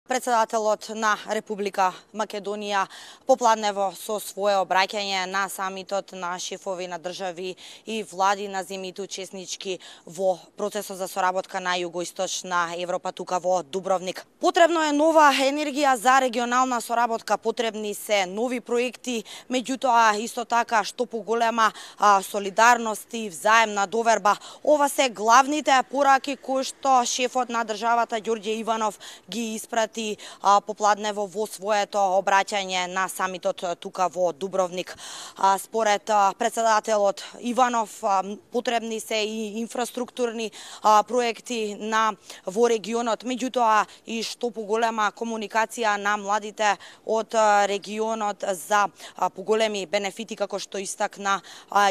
Председателот на Република Македонија попладнево со свое обраќање на самитот на шефови на држави и влади на земјите учеснички во процесот за соработка на југоисточна Европа тука во Дубровник. Потребно е нова енергија за регионална соработка, потребни се нови проекти, меѓутоа исто така што поголема солидарност и взаемна доверба. Ова се главните пораки кои што шефот на државата Ѓорѓе Иванов ги испрати попладнево во своето обраќање на самитот тука во Дубровник. Според председателот Иванов потребни се и инфраструктурни проекти во регионот, меѓутоа и што поголема комуникација на младите од регионот за поголеми бенефити, како што истакна,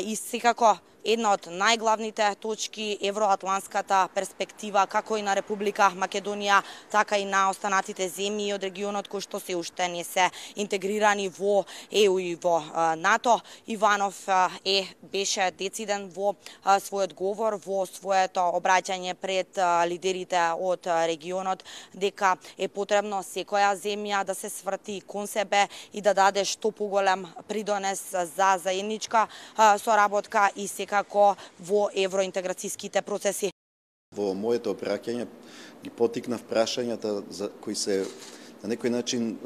и секако една од најглавните точки евроатланската перспектива како и на Република Македонија, така и на останатите земји од регионот кои што се уште не се интегрирани во ЕУ и во НАТО. Иванов беше дециден во својот говор, во своето обраќање пред лидерите од регионот, дека е потребно секоја земја да се сврти кон себе и да даде што поголем придонес за заедничка соработка и како во евроинтеграцијските процеси. Во моето обраќање ги потикнав прашањата кои се на некој начин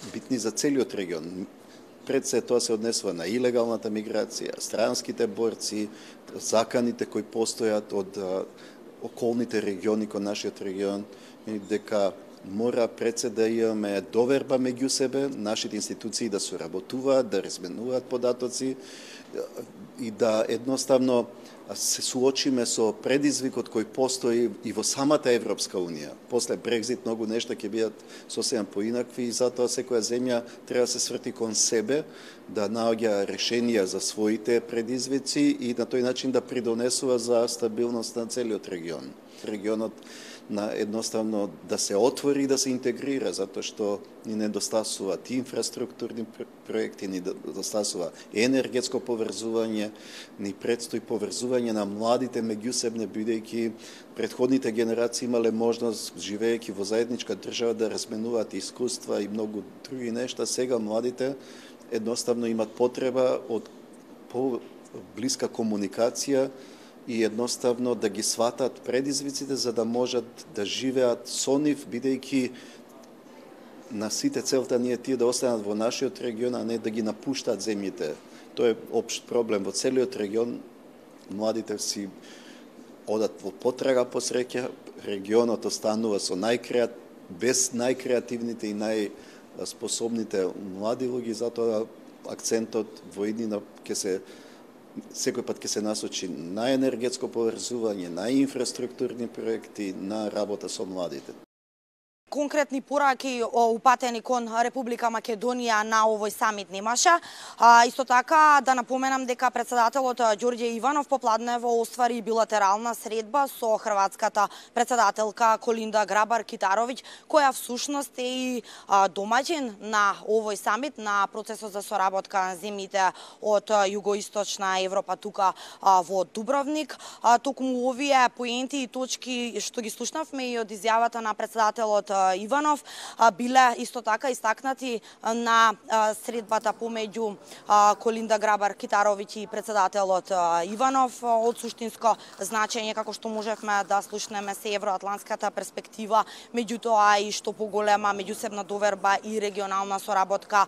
битни за целиот регион. Пред се тоа се однесува на илегалната миграција, странските борци, заканите кои постојат од околните региони кон нашиот регион, дека мора пред се да имаме доверба меѓу себе, нашите институции да соработуваат, да разменуваат податоци и да едноставно се суочиме со предизвикот кој постои и во самата Европска Унија. После Брекзит многу нешта ќе бидат сосема поинакви и затоа секоја земја треба да се сврти кон себе, да наоѓа решенија за своите предизвици и на тој начин да придонесува за стабилност на целиот регион. Регионот едноставно да се отвори и да се интегрира, затоа што ни недостасуваат инфраструктурни проекти, ни недостасува енергетско поврзување, ни предстои поврзување на младите меѓусебно, бидејќи претходните генерации имале можност, живеејќи во заедничка држава, да разменуваат искуства и многу други нешта. Сега младите едноставно имат потреба од поблиска комуникација и едноставно да ги сватат предизвиците за да можат да живеат со нив, бидејќи на сите целта ние тие да останат во нашиот регион, а не да ги напуштаат земјите. Тоа е општ проблем во целиот регион. Младите си одат во потрага по среќа, регионот останува без најкреативните и најспособните млади луѓе, затоа акцентот во иднина секој пат ќе се насочи на енергетско поврзување, на инфраструктурни проекти, на работа со младите. Конкретни пораки упатени кон Република Македонија на овој самит немаше. Исто така да напоменам дека председателот Ѓорѓе Иванов попладнево оствари билатерална средба со хрватската председателка Колинда Грабар-Китаровиќ, која всушност е и домаќин на овој самит, на процесот за соработка на земјите од југоисточна Европа тука во Дубровник. Токму овие поенти и точки што ги слушнавме и од изјавата на председателот Иванов биле исто така истакнати на средбата помеѓу Колинда Грабар-Китаровиќ и председателот Иванов од суштинско значење, како што можевме да слушнеме, се евроатланската перспектива, меѓутоа и што поголема меѓусебна доверба и регионална соработка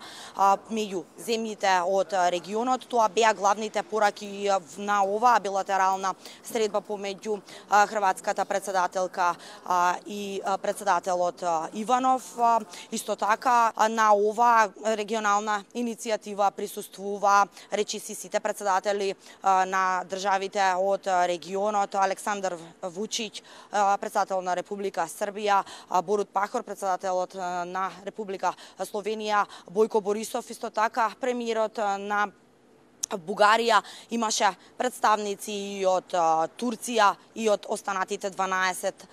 меѓу земјите од регионот. Тоа беа главните пораки на оваа билатерална средба помеѓу хрватската председателка и председателот Иванов. Исто така на оваа регионална иницијатива присуствува речиси сите председатели на државите од регионот: Александар Вучиќ, председател на Република Србија, Борут Пахор, председателот на Република Словенија, Бојко Борисов, исто така премиерот на Бугарија, имаше представници и од Турција и од останатите 12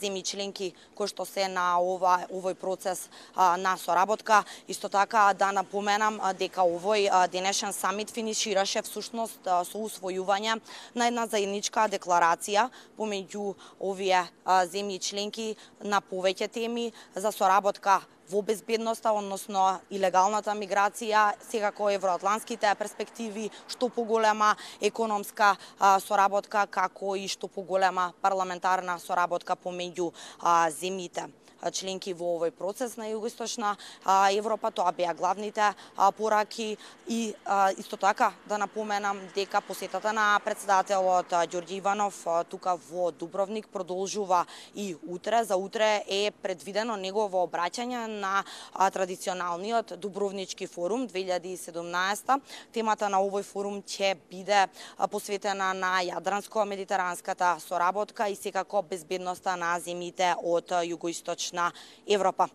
земји членки кои што се на овој процес на соработка. Исто така да напоменам дека овој денешен самит финишираше всушност со усвојување на една заедничка декларација помеѓу овие земји членки на повеќе теми за соработка во безбедноста, односно илегалната миграција, секако евроатлантските перспективи, што поголема економска соработка, како и што поголема парламентарна соработка помеѓу земјите членки во овој процес на Југоисточна Европа. Тоа беа главните пораки и исто така да напоменам дека посетата на председателот Ѓорѓе Иванов тука во Дубровник продолжува и утре. За утре е предвидено негово обраќање на традиционалниот Дубровнички форум 2017. Темата на овој форум ќе биде посветена на јадранско-медитеранската соработка и секако безбедноста на земјите од Југоисточна Европа.